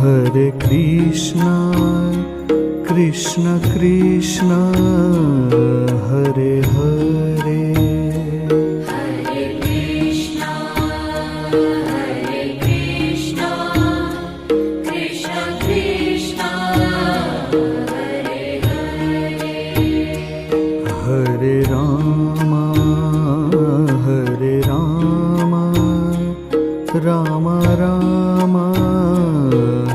Hare Krishna, Krishna Krishna, Hare Hare. Hare Krishna, Krishna Krishna, Hare Hare. Hare Rama, Rama Rama,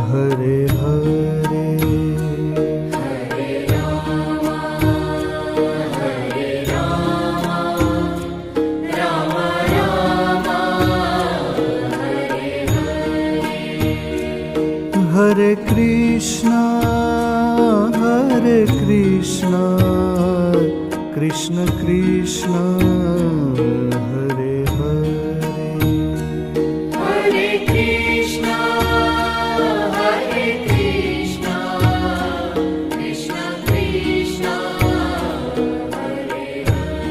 Hare Hare. Hare Rama, Rama Rama, Hare Hare. Hare Krishna, Krishna Krishna, Hare Hare. Hare Krishna, Krishna Krishna, Hare Hare.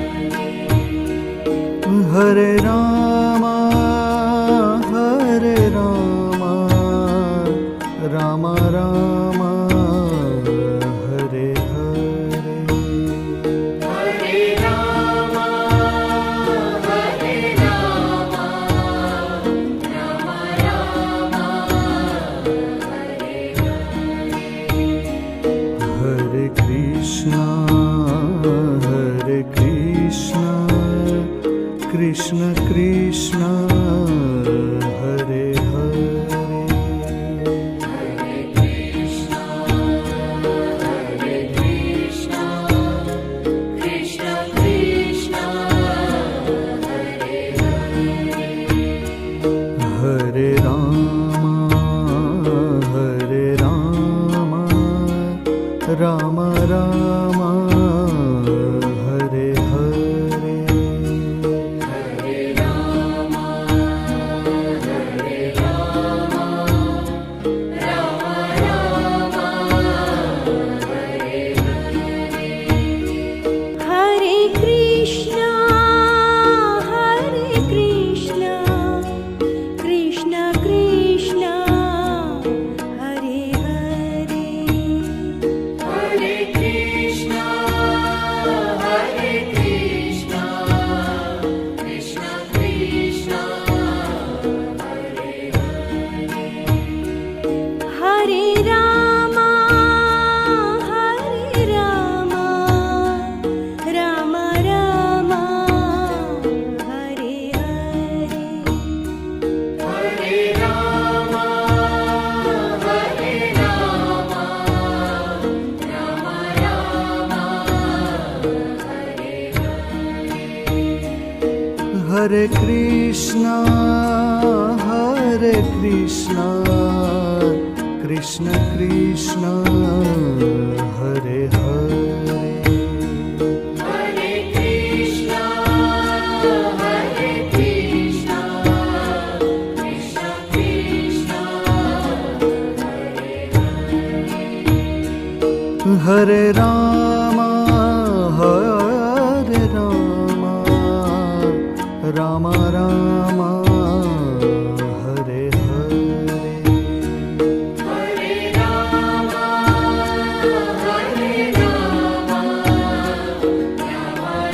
Hare Rama, Rama Rama, Hare Hare. Hare Rama, Rama Rama, Hare Hare. Hare Krishna, Krishna Krishna, Hare Hare. Hare Krishna, Krishna Krishna, Hare Hare. Hare Rama, Rama Rama, Hare Hare. Hare Rama, Rama Rama, Hare Hare. Hare Krishna, Krishna Krishna, Hare Hare. Hare Krishna, Krishna Krishna, Hare Hare. Hare Rama, Rama Rama, Hare Hare. Hare Rama, Rama Rama, Hare Hare. Hare Krishna, Krishna Krishna, Hare Hare. Hare Krishna, Krishna Krishna, Hare Hare. Hare Rama, Rama Rama, Hare Hare. Hare Rama,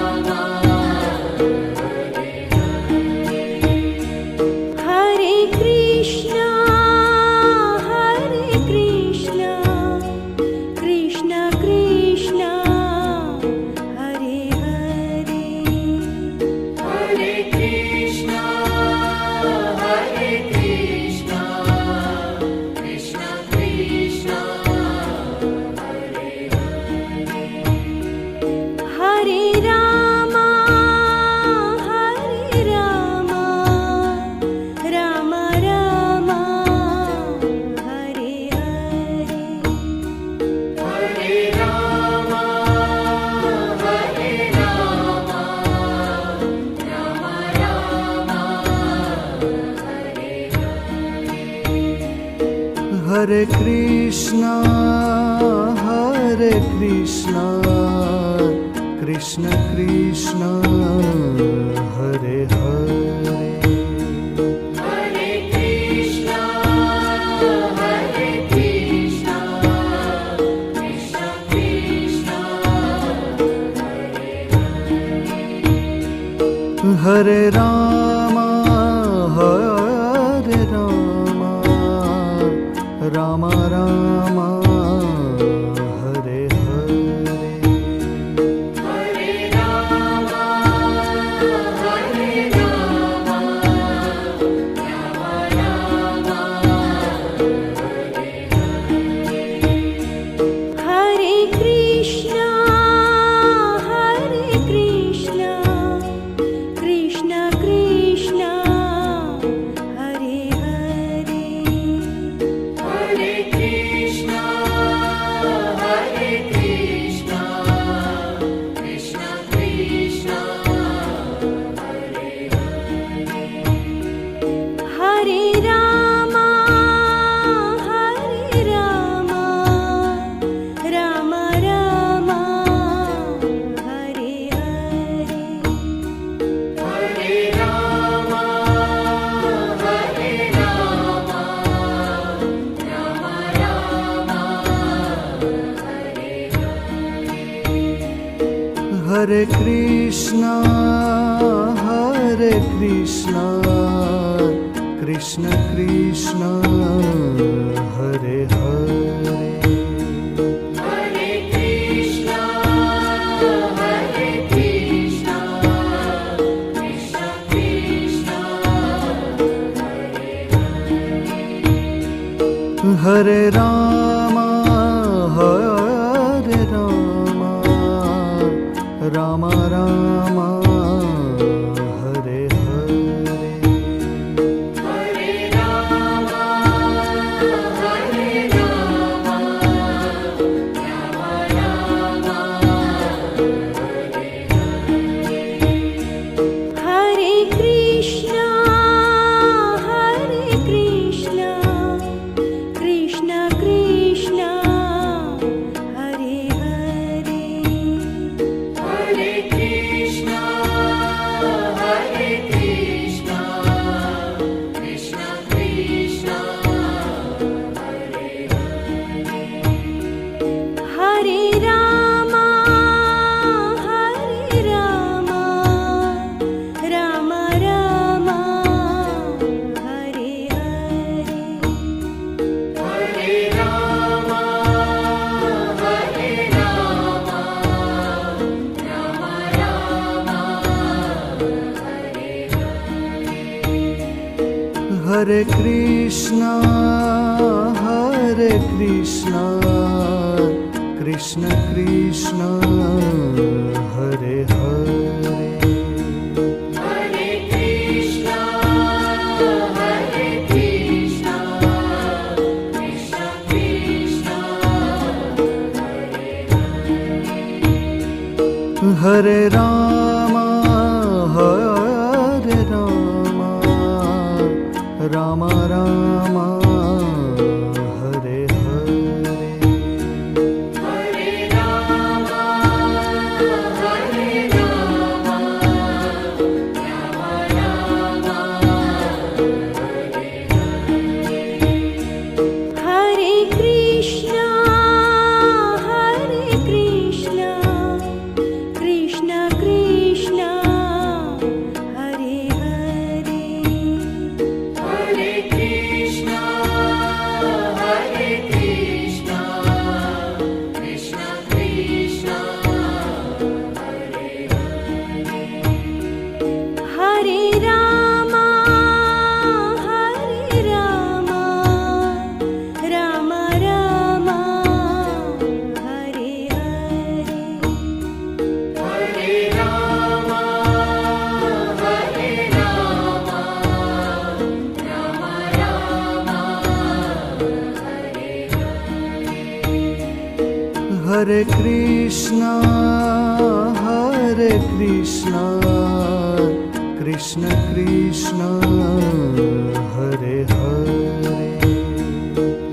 Rama Rama, Hare Hare. Hare Krishna, Krishna Krishna, Hare Hare. Hare Krishna, Krishna Krishna, Hare Hare. Hare Rama, Rama Rama, Hare Hare. Hare Rama, Rama Rama, Hare Hare. Hare Krishna, Krishna Krishna, Hare Hare. Hare Hare Krishna, Krishna Krishna, Hare Hare, Hare Krishna, Krishna Krishna, Hare Rama, Rama Rama, Hare Hare, Hare Rama, Rama Rama, Hare Krishna, Krishna Krishna, Hare Hare, Hare Krishna, Krishna Krishna, Hare Rama, Rama Rama, Hare Hare, Hare Rama, Rama Rama, Hare Krishna, Krishna Krishna, Hare Hare, Hare Krishna, Krishna Krishna, Hare Rama, Rama Rama, Hare Hare, Hare Rama, Rama Rama, Hare Krishna, Krishna Krishna, Hare Hare, Hare Krishna, Krishna Krishna, Hare Rama, Rama Rama, Hare Hare, Hare Rama, Rama Rama, Hare Krishna, Krishna Krishna, Hare Hare,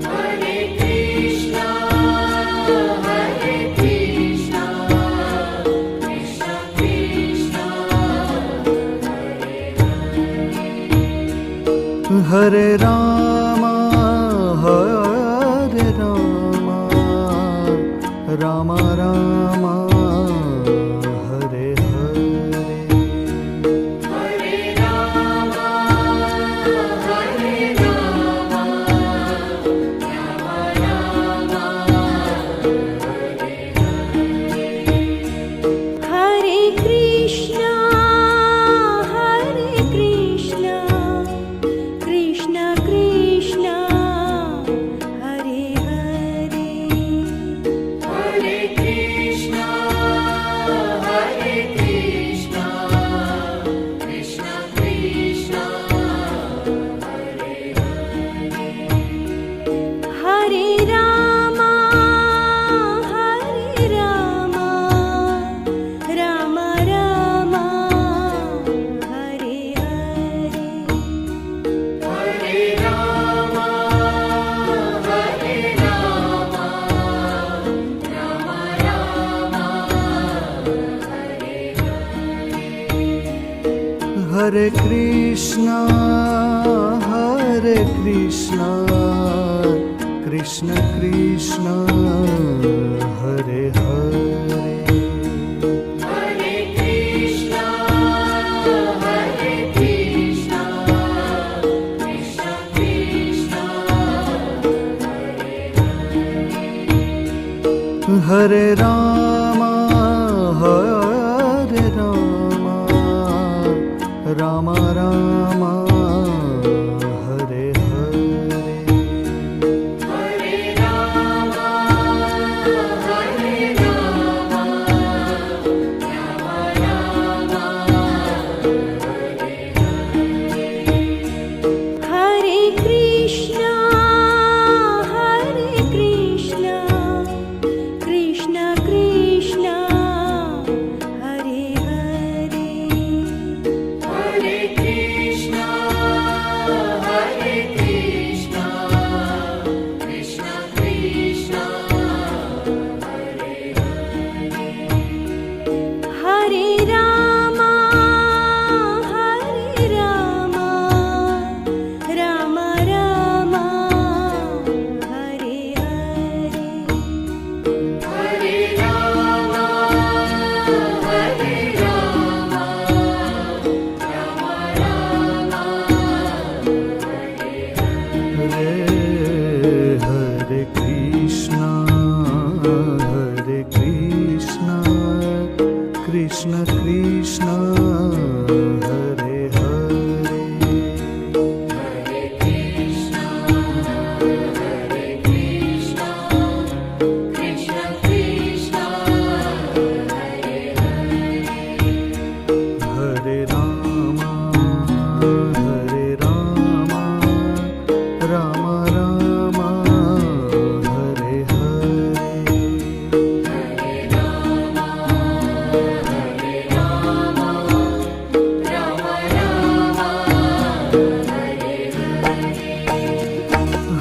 Hare Krishna, Krishna Krishna, Hare Rama, Rama Rama, Hare Hare, Hare Rama, Hare Krishna, Krishna Krishna, Hare Hare, Hare Krishna, Krishna Krishna, Hare Rama, Rama Rama, Hare Hare, Hare Rama, Rama Rama, Hare Krishna, Krishna Krishna, Hare Hare, Hare Hare Rama, Hare Rama, Rama Rama, Hare Hare. Hare Rama, Hare Rama, Rama Rama, Hare Krishna, Krishna Krishna, Hare Hare. Hare Krishna, Krishna Krishna, Hare Hare Rama, Rama Rama, Hare Hare. Hare Rama, Hare Krishna, Krishna Krishna, Hare Hare. Hare Krishna, Krishna Krishna, Hare Hare Rama, Rama Rama, Hare Hare.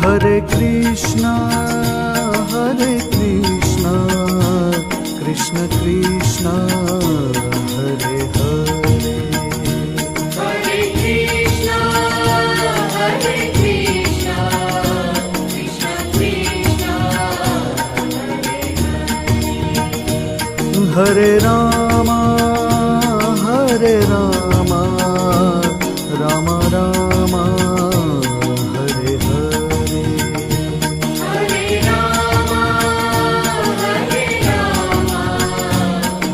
Hare Krishna, Krishna Krishna, Hare Hare. Hare Krishna, Krishna Krishna, Hare Rama, Rama Rama, Hare Hare. Hare Rama,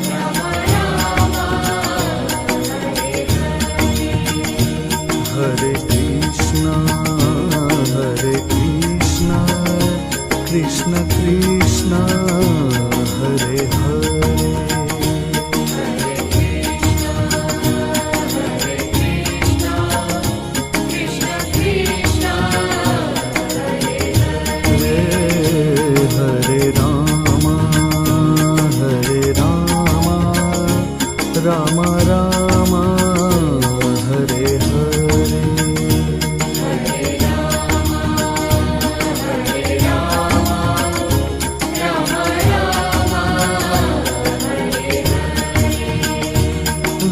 Rama Rama, Hare Krishna, Krishna Krishna, Hare Hare. Krishna Krishna, Hare Rama, Rama Rama, Hare Hare.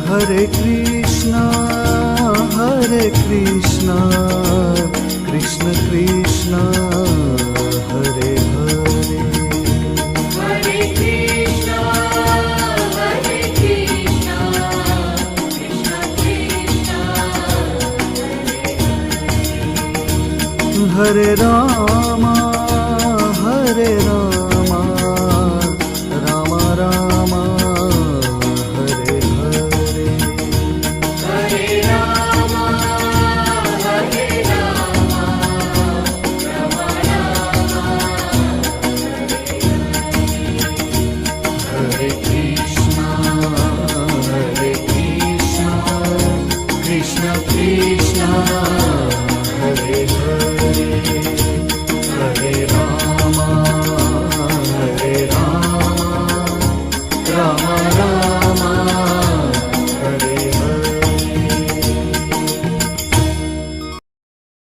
Hare Krishna, Krishna Krishna, Hare Hare. Hare Krishna, Krishna Krishna, Hare Rama, Rama Rama, Hare Hare. Hare Rama, Hare Krishna, Krishna Krishna,